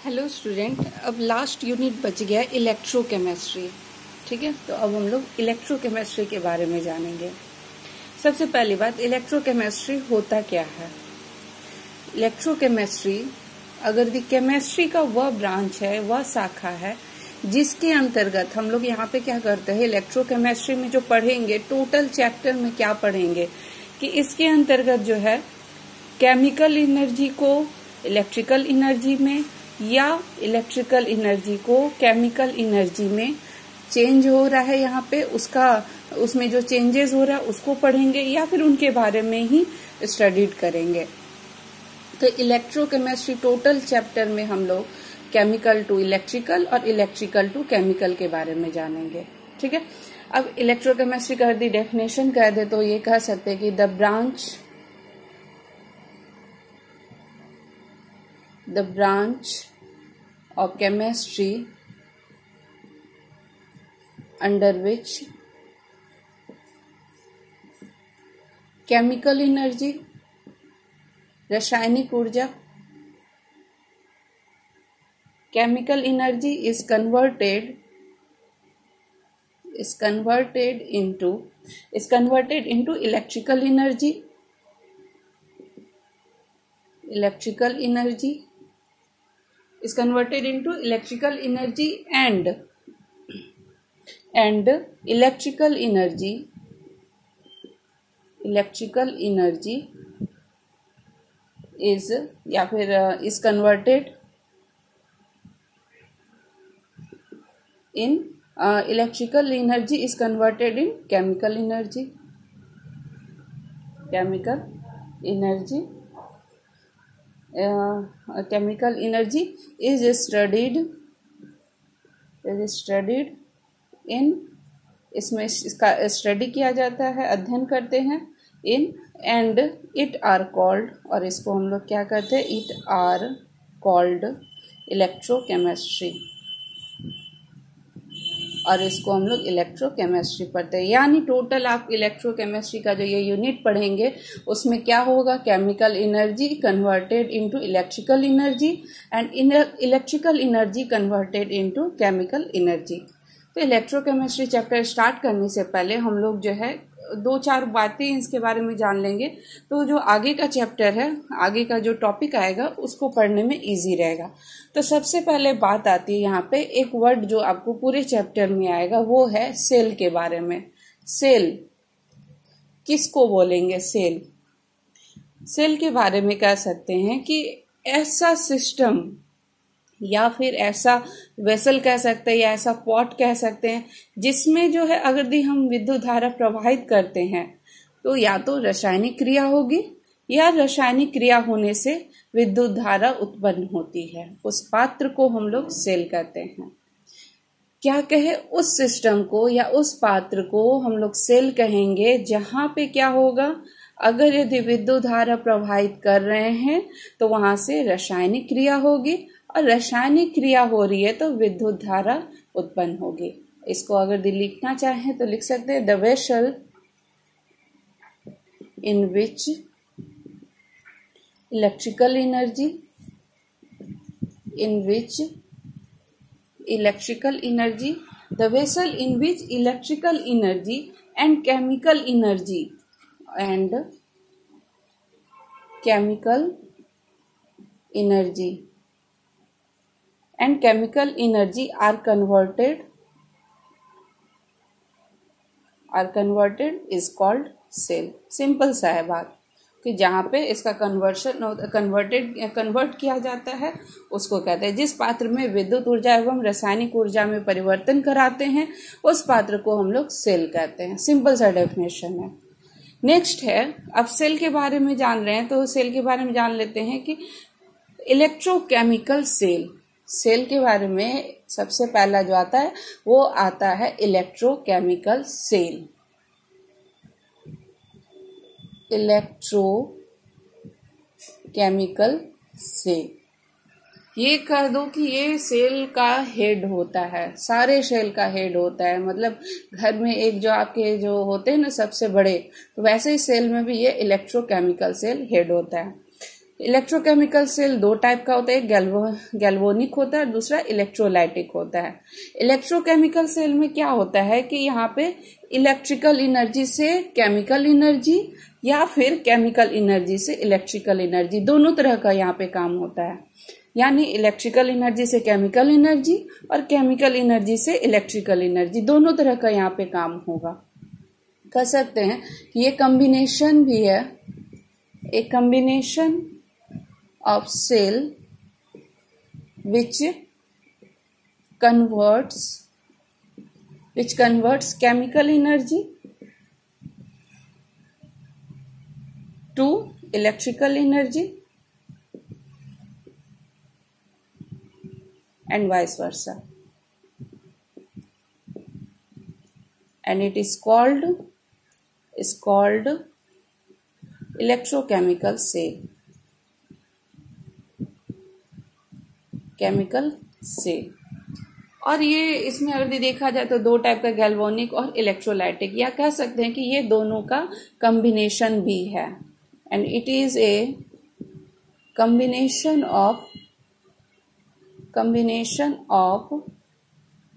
Hello student, अब last unit बच गया इलेक्ट्रोकेमिस्ट्री। ठीक है, तो अब हम लोग इलेक्ट्रोकेमिस्ट्री के बारे में जानेंगे। सबसे पहली बात, इलेक्ट्रोकेमिस्ट्री होता क्या है। इलेक्ट्रोकेमिस्ट्री अगर दी केमिस्ट्री का वह ब्रांच है, वह शाखा है जिसके अंतर्गत हम लोग यहाँ पे क्या करते हैं, इलेक्ट्रोकेमिस्ट्री में जो पढ़ेंगे, टोटल चैप्टर में क्या पढ़ेंगे कि इसके अंतर्गत जो है केमिकल एनर्जी को इलेक्ट्रिकल एनर्जी में या इलेक्ट्रिकल एनर्जी को केमिकल एनर्जी में चेंज हो रहा है, यहाँ पे उसमें जो चेंजेस हो रहा है उसको पढ़ेंगे या फिर उनके बारे में ही स्टडीड करेंगे। तो इलेक्ट्रोकेमिस्ट्री टोटल चैप्टर में हम लोग केमिकल टू इलेक्ट्रिकल और इलेक्ट्रिकल टू केमिकल के बारे में जानेंगे। ठीक है, अब इलेक्ट्रोकेमिस्ट्री का यदि डेफिनेशन कह दे तो ये कह सकते हैं कि the branch of chemistry under which chemical energy, रासायनिक ऊर्जा, chemical energy is converted into electrical energy is converted into electrical energy and electrical energy is या फिर is converted in electrical energy is converted in chemical energy chemical energy is studied in, इसमें इसका study किया जाता है, अध्ययन करते हैं in and it are called, और इसको हम लोग क्या कहते हैं, इट आर कॉल्ड इलेक्ट्रोकेमिस्ट्री, और इसको हम लोग इलेक्ट्रोकेमिस्ट्री पढ़ते हैं। यानी टोटल आप इलेक्ट्रोकेमिस्ट्री का जो ये यूनिट पढ़ेंगे उसमें क्या होगा, chemical energy converted into electrical energy and electrical energy converted into chemical energy. तो इलेक्ट्रोकेमिस्ट्री चैप्टर स्टार्ट करने से पहले हम लोग जो है दो चार बातें इसके बारे में जान लेंगे, तो जो आगे का चैप्टर है, आगे का जो टॉपिक आएगा उसको पढ़ने में इजी रहेगा। तो सबसे पहले बात आती है यहाँ पे, एक वर्ड जो आपको पूरे चैप्टर में आएगा वो है सेल के बारे में। सेल किसको बोलेंगे, सेल के बारे में कह सकते हैं कि ऐसा सिस्टम या फिर ऐसा वेसल कह सकते हैं या ऐसा पॉट कह सकते हैं जिसमें जो है अगर दी हम विद्युत धारा प्रवाहित करते हैं तो या तो रासायनिक क्रिया होगी या रासायनिक क्रिया होने से विद्युत धारा उत्पन्न होती है, उस पात्र को हम लोग सेल कहते हैं। क्या कहे, उस सिस्टम को या उस पात्र को हम लोग सेल कहेंगे जहां पे क्या होगा, अगर यदि विद्युत धारा प्रवाहित कर रहे हैं तो वहां से रासायनिक क्रिया होगी और रासायनिक क्रिया हो रही है तो विद्युत धारा उत्पन्न होगी। इसको अगर लिखना चाहें तो लिख सकते हैं, the vessel in which electrical energy the vessel in which electrical energy and chemical energy are converted is called cell। Simple सा है बात कि जहाँ पे इसका कन्वर्ट किया जाता है उसको कहते हैं, जिस पात्र में विद्युत ऊर्जा एवं रासायनिक ऊर्जा में परिवर्तन कराते हैं उस पात्र को हम लोग सेल कहते हैं। सिंपल सा डेफिनेशन है। नेक्स्ट है, अब सेल के बारे में जान रहे हैं तो सेल के बारे में जान लेते हैं कि इलेक्ट्रोकेमिकल सेल के बारे में सबसे पहला जो आता है वो आता है इलेक्ट्रोकेमिकल सेल। ये कह दो कि ये सेल का हेड होता है, सारे सेल का हेड होता है। मतलब घर में एक जो आपके जो होते हैं ना सबसे बड़े, तो वैसे ही सेल में भी ये इलेक्ट्रोकेमिकल सेल हेड होता है। इलेक्ट्रोकेमिकल सेल दो टाइप का होता है, एक गैल्वेनिक होता है, दूसरा इलेक्ट्रोलाइटिक होता है। इलेक्ट्रोकेमिकल सेल में क्या होता है कि यहाँ पे इलेक्ट्रिकल एनर्जी से केमिकल एनर्जी या फिर केमिकल एनर्जी से इलेक्ट्रिकल एनर्जी, दोनों तरह का यहाँ पे काम होता है। यानी इलेक्ट्रिकल एनर्जी से केमिकल एनर्जी और केमिकल एनर्जी से इलेक्ट्रिकल एनर्जी, दोनों तरह का यहाँ पे काम होगा। कह सकते हैं कि ये कॉम्बिनेशन भी है, एक combination of cell which converts chemical energy to electrical energy and vice versa, and it is called electrochemical cell, chemical cell. और ये इसमें अगर देखा जाए तो दो टाइप का, गैल्वेनिक और इलेक्ट्रोलाइटिक, या कह सकते हैं कि ये दोनों का कॉम्बिनेशन भी है। And it is a combination of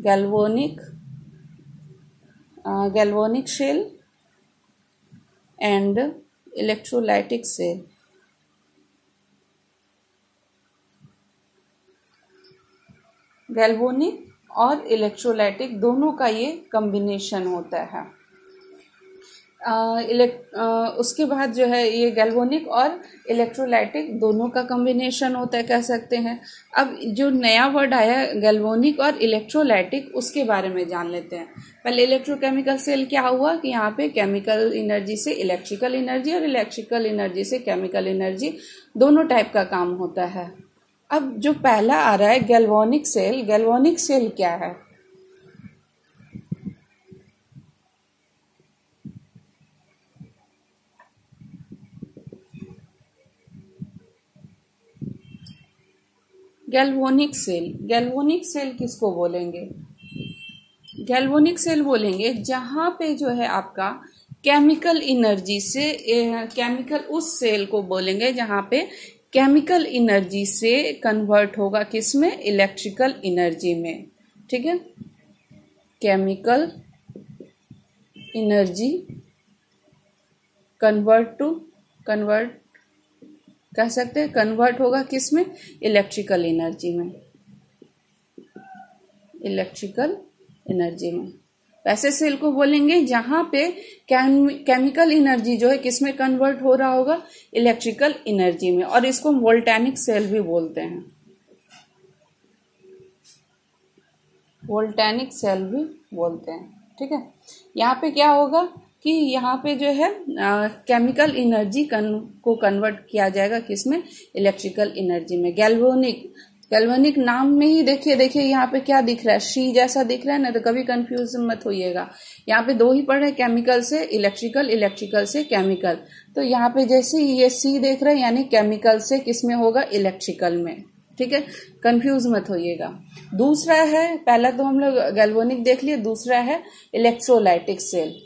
galvanic cell and electrolytic cell. Galvanic और इलेक्ट्रोलाइटिक दोनों का ये कॉम्बिनेशन होता है। उसके बाद जो है ये गैल्वेनिक और इलेक्ट्रोलाइटिक दोनों का कॉम्बिनेशन होता है, कह सकते हैं। अब जो नया वर्ड आया गैल्वेनिक और इलेक्ट्रोलाइटिक, उसके बारे में जान लेते हैं। पहले इलेक्ट्रोकेमिकल सेल क्या हुआ कि यहाँ पे केमिकल एनर्जी से इलेक्ट्रिकल एनर्जी और इलेक्ट्रिकल एनर्जी से केमिकल एनर्जी, दोनों टाइप का काम होता है। अब जो पहला आ रहा है गैल्वेनिक सेल क्या है? गैल्वेनिक सेल किसको बोलेंगे? गैल्वेनिक सेल बोलेंगे जहां पे जो है आपका केमिकल एनर्जी से, केमिकल उस सेल को बोलेंगे जहां पे केमिकल एनर्जी से कन्वर्ट होगा किसमें? इलेक्ट्रिकल एनर्जी में। ठीक है, केमिकल एनर्जी कन्वर्ट कह सकते हैं, कन्वर्ट होगा किसमें? इलेक्ट्रिकल एनर्जी में। वैसे सेल को बोलेंगे जहां पे केमिकल एनर्जी जो है किसमें कन्वर्ट हो रहा होगा? इलेक्ट्रिकल एनर्जी में, और इसको वोल्टेनिक सेल भी बोलते हैं। ठीक है, यहाँ पे क्या होगा कि यहाँ पे जो है केमिकल एनर्जी को कन्वर्ट किया जाएगा किसमें? इलेक्ट्रिकल एनर्जी में। गैल्वेनिक नाम में ही देखिए यहाँ पे क्या दिख रहा है? सी जैसा दिख रहा है ना, तो कभी कंफ्यूज मत होइएगा। यहाँ पे दो ही पढ़ रहे, केमिकल से इलेक्ट्रिकल से केमिकल। तो यहाँ पे जैसे ये सी देख रहे हैं, यानी केमिकल से किसमें होगा? इलेक्ट्रिकल में। ठीक है, कंफ्यूज मत होइएगा। दूसरा है, पहला तो हम लोग गैल्वेनिक देख लिए, दूसरा है इलेक्ट्रोलाइटिक सेल।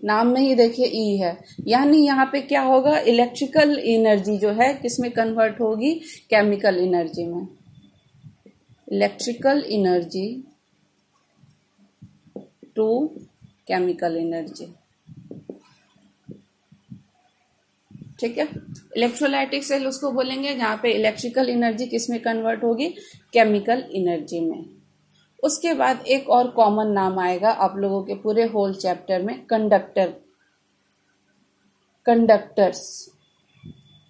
नाम में ही देखिए ई है, यानी यहाँ पे क्या होगा? इलेक्ट्रिकल एनर्जी जो है किसमें कन्वर्ट होगी? केमिकल एनर्जी में। Electrical energy to chemical energy. ठीक है, इलेक्ट्रोलाइटिक सेल उसको बोलेंगे जहां पे इलेक्ट्रिकल एनर्जी किसमें कन्वर्ट होगी? केमिकल एनर्जी में। उसके बाद एक और कॉमन नाम आएगा आप लोगों के पूरे होल चैप्टर में, कंडक्टर्स।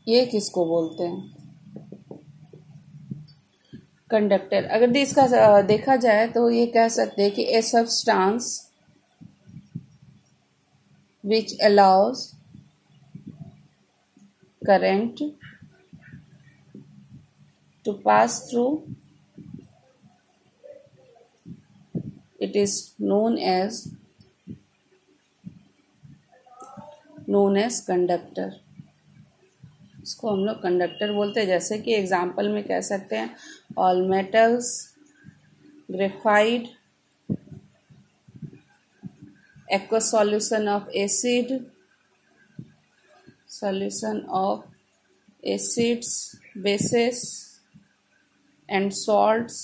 ये किसको बोलते हैं? कंडक्टर। अगर इसका देखा जाए तो ये कह सकते हैं कि ए substance which allows current to pass through, it is known as conductor. इसको हम लोग कंडक्टर बोलते हैं। जैसे कि एग्जाम्पल में कह सकते हैं all metals, graphite, aqueous solution of acid, solution of acids, bases and salts,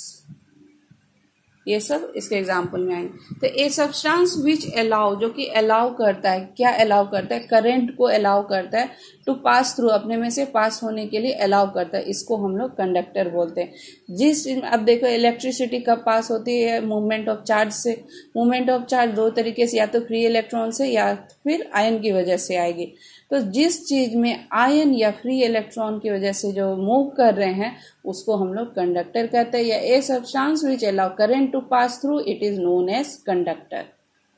ये सब इसके एग्जाम्पल में आएंगे। तो ए सब्सटेंस विच अलाउ, जो कि अलाउ करता है, क्या अलाउ करता है, करंट को अलाउ करता है टू पास थ्रू, अपने में से पास होने के लिए अलाउ करता है, इसको हम लोग कंडक्टर बोलते हैं। जिस अब देखो इलेक्ट्रिसिटी कब पास होती है, मूवमेंट ऑफ चार्ज से। मूवमेंट ऑफ चार्ज दो तरीके से, या तो फ्री इलेक्ट्रॉन से या फिर आयन की वजह से आएगी। तो जिस चीज में आयन या फ्री इलेक्ट्रॉन की वजह से जो मूव कर रहे हैं उसको हम लोग कंडक्टर कहते हैं, या a substance which allow current to pass through, it is known as conductor.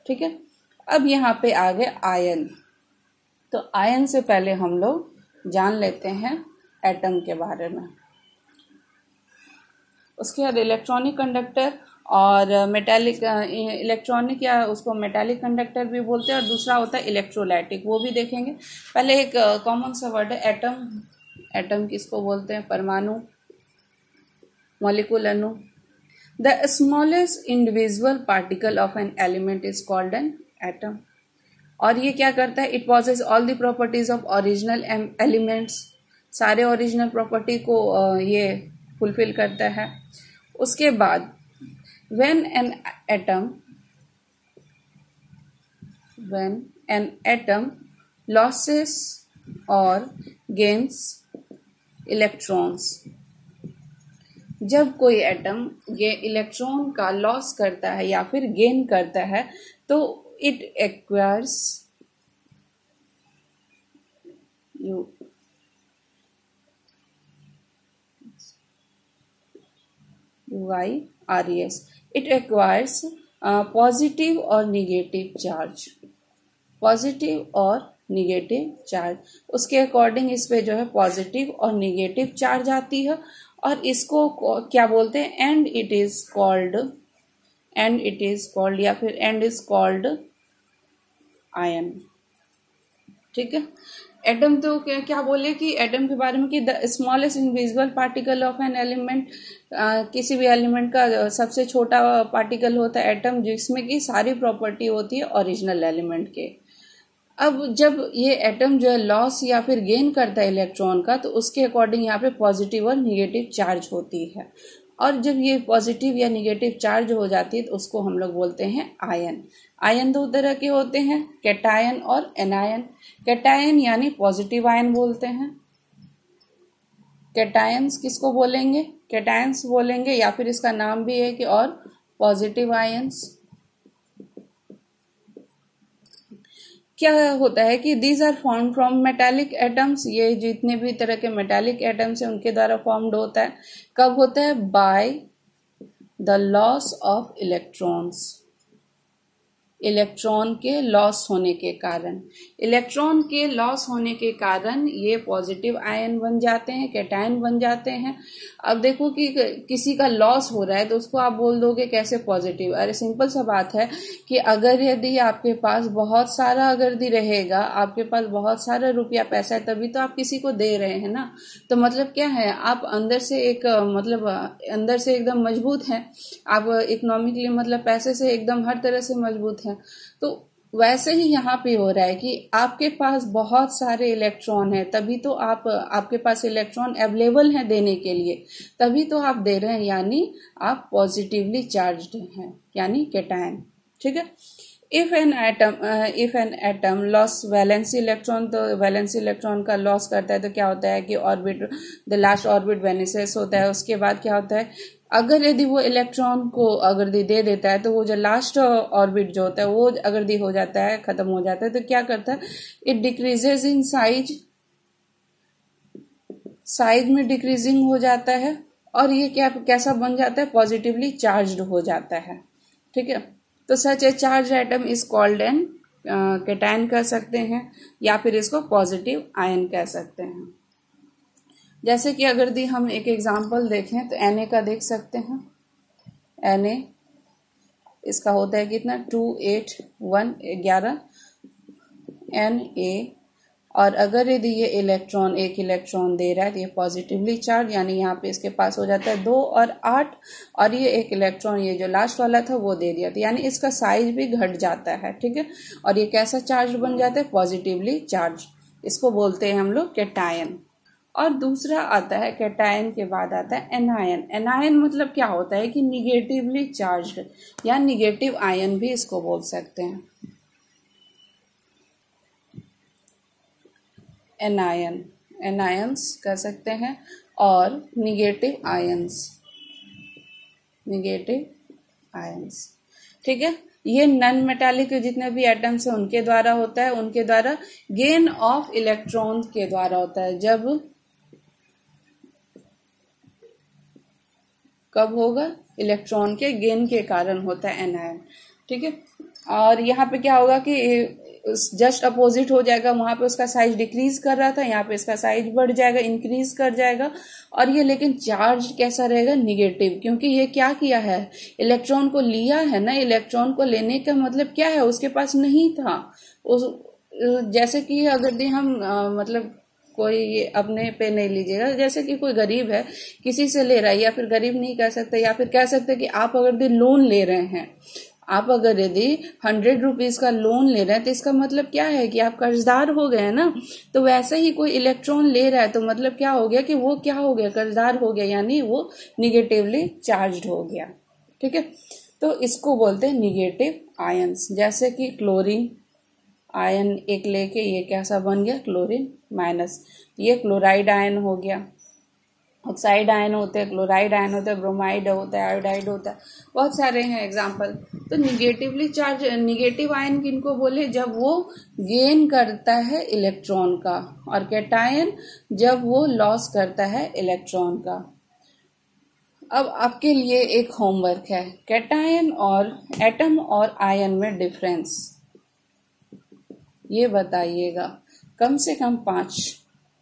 ठीक है, अब यहाँ पे आ गए आयन। तो आयन से पहले हम लोग जान लेते हैं एटम के बारे में, उसके बाद इलेक्ट्रॉनिक कंडक्टर और मेटालिक इलेक्ट्रॉनिक, या उसको मेटालिक कंडक्टर भी बोलते हैं, और दूसरा होता है इलेक्ट्रोलाइटिक, वो भी देखेंगे। पहले एक कॉमन सा वर्ड है एटम। एटम किसको बोलते हैं, परमाणु, मॉलिक्यूल, अणु। The smallest individual particle of an element is called an atom. और ये क्या करता है, it possesses all the properties of original elements, सारे ओरिजिनल प्रॉपर्टी को ये फुलफिल करता है। उसके बाद when an atom loses or gains electrons, जब कोई एटम ये इलेक्ट्रॉन का लॉस करता है या फिर गेन करता है तो it acquires UIRES, it acquires positive और निगेटिव चार्ज, पॉजिटिव और निगेटिव चार्ज। उसके अकॉर्डिंग इस पे जो है पॉजिटिव और निगेटिव चार्ज आती है, और इसको क्या बोलते हैं, एंड इट इज कॉल्ड या फिर एंड इज कॉल्ड आयन। ठीक है, एटम तो क्या बोले कि एटम के बारे में कि the smallest invisible particle of an element, किसी भी एलिमेंट का सबसे छोटा पार्टिकल होता है एटम, जिसमें की सारी प्रॉपर्टी होती है ओरिजिनल एलिमेंट के। अब जब ये एटम जो है लॉस या फिर गेन करता है इलेक्ट्रॉन का, तो उसके अकॉर्डिंग यहाँ पे पॉजिटिव और निगेटिव चार्ज होती है, और जब ये पॉजिटिव या निगेटिव चार्ज हो जाती है तो उसको हम लोग बोलते हैं आयन। आयन दो तरह के होते हैं, कैटायन और एनायन। कैटायन यानी पॉजिटिव आयन बोलते हैं, कैटायंस किसको बोलेंगे, कैटायंस बोलेंगे, या फिर इसका नाम भी है कि और पॉजिटिव आयंस। क्या होता है कि these are form from metallic atoms, ये जितने भी तरह के मेटालिक एटम्स हैं उनके द्वारा फॉर्म्ड होता है। कब होता है, by the loss of electrons, electron के लॉस होने के कारण। इलेक्ट्रॉन के लॉस होने के कारण ये पॉजिटिव आयन बन जाते हैं, कैटायन बन जाते हैं। अब देखो कि किसी का लॉस हो रहा है तो उसको आप बोल दोगे कैसे पॉजिटिव, अरे सिंपल सा बात है कि अगर यदि आपके पास बहुत सारा अगर रहेगा, आपके पास बहुत सारा रुपया पैसा है, तभी तो आप किसी को दे रहे हैं ना। तो मतलब क्या है, आप अंदर से एक मतलब अंदर से एकदम मजबूत हैं, आप इकोनॉमिकली मतलब पैसे से एकदम हर तरह से मजबूत हैं। तो वैसे ही यहाँ पे हो रहा है कि आपके पास बहुत सारे इलेक्ट्रॉन है, तभी तो आपके पास इलेक्ट्रॉन अवेलेबल है देने के लिए, तभी तो आप दे रहे हैं, यानी आप पॉजिटिवली चार्ज्ड हैं, यानी कैटायन। ठीक है, if an atom loss valency electron, तो वैलेंसी इलेक्ट्रॉन का लॉस करता है तो क्या होता है कि ऑर्बिट, द लास्ट ऑर्बिट वेनिसेस होता है। उसके बाद क्या होता है, अगर यदि वो इलेक्ट्रॉन को अगर दे देता है तो वो जो लास्ट ऑर्बिट जो होता है वो अगर हो जाता है, खत्म हो जाता है, तो क्या करता है, इट डिक्रीजेस इन साइज में डिक्रीजिंग हो जाता है, और ये कैसा बन जाता है, पॉजिटिवली चार्ज्ड हो जाता है। ठीक है, तो such a charge atom is called an cation कह सकते हैं, या फिर इसको पॉजिटिव आयन कह सकते हैं। जैसे कि अगर हम एक एग्जांपल देखें तो Na का देख सकते हैं। Na इसका होता है कितना, 2 8 1 11 Na, और अगर यदि ये इलेक्ट्रॉन एक इलेक्ट्रॉन दे रहा है तो ये पॉजिटिवली चार्ज, यानी यहाँ पे इसके पास हो जाता है 2 और 8, और ये एक इलेक्ट्रॉन ये जो लास्ट वाला था वो दे दिया था, यानी इसका साइज भी घट जाता है, ठीक है। और ये कैसा चार्ज बन जाता है? Positively charge. इसको बोलते हैं हम लोग कैटायन। और दूसरा आता है कैटायन के बाद आता है एनायन। एनायन मतलब क्या होता है कि निगेटिवली चार्ज, या निगेटिव आयन भी इसको बोल सकते हैं। एनायन, एनायंस कह सकते हैं, और निगेटिव आयंस, निगेटिव आयंस, ठीक है। ये नॉन मेटालिक जितने भी एटम्स हैं उनके द्वारा होता है, उनके द्वारा गेन ऑफ इलेक्ट्रॉन के द्वारा होता है। जब कब होगा? इलेक्ट्रॉन के गेन के कारण होता है एनायन, ठीक है। और यहाँ पे क्या होगा कि जस्ट अपोजिट हो जाएगा, वहां पे उसका साइज डिक्रीज कर रहा था, यहाँ पे इसका साइज बढ़ जाएगा, इंक्रीज कर जाएगा। और ये लेकिन चार्ज कैसा रहेगा? निगेटिव, क्योंकि ये क्या किया है? इलेक्ट्रॉन को लिया है ना। इलेक्ट्रॉन को लेने का मतलब क्या है? उसके पास नहीं था। जैसे कि अगर हम मतलब कोई ये अपने पे नहीं लीजिएगा, जैसे कि कोई गरीब है किसी से ले रहा है, या फिर गरीब नहीं कह सकते, या फिर कह सकते कि आप अगर लोन ले रहे हैं, आप अगर यदि 100 रुपीज का लोन ले रहे हैं तो इसका मतलब क्या है कि आप कर्जदार हो गए ना। तो वैसे ही कोई इलेक्ट्रॉन ले रहा है तो मतलब क्या हो गया कि वो क्या हो गया? कर्जदार हो गया, यानी वो निगेटिवली चार्ज्ड हो गया, ठीक है। तो इसको बोलते हैं निगेटिव आयंस। जैसे कि क्लोरीन आयन एक लेके ये कैसा बन गया? Chlorine minus. ये क्लोराइड आयन हो गया। ऑक्साइड आयन होते हैं, क्लोराइड आयन होता है, ब्रोमाइड होता है, आयोडाइड होता है, बहुत सारे हैं एग्जाम्पल। तो निगेटिवली चार्ज, निगेटिव आयन किनको बोले? जब वो गेन करता है इलेक्ट्रॉन का, और कैटायन जब वो लॉस करता है इलेक्ट्रॉन का। अब आपके लिए एक होमवर्क है, कैटायन और एटम और आयन में डिफरेंस ये बताइएगा। कम से कम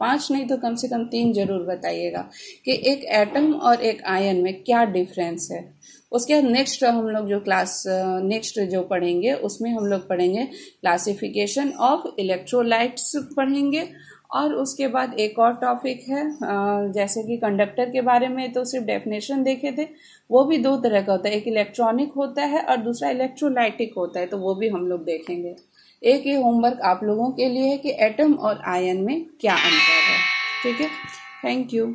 5 नहीं तो कम से कम 3 जरूर बताइएगा कि एक एटम और एक आयन में क्या डिफरेंस है। उसके बाद नेक्स्ट हम लोग जो क्लास नेक्स्ट जो पढ़ेंगे उसमें हम लोग पढ़ेंगे क्लासिफिकेशन ऑफ इलेक्ट्रोलाइट्स पढ़ेंगे। और उसके बाद एक और टॉपिक है जैसे कि कंडक्टर के बारे में, तो सिर्फ डेफिनेशन देखे थे। वो भी 2 तरह का होता है, एक इलेक्ट्रॉनिक होता है और दूसरा इलेक्ट्रोलाइटिक होता है, तो वो भी हम लोग देखेंगे। एक ये होमवर्क आप लोगों के लिए है कि एटम और आयन में क्या अंतर है, ठीक है। Thank you.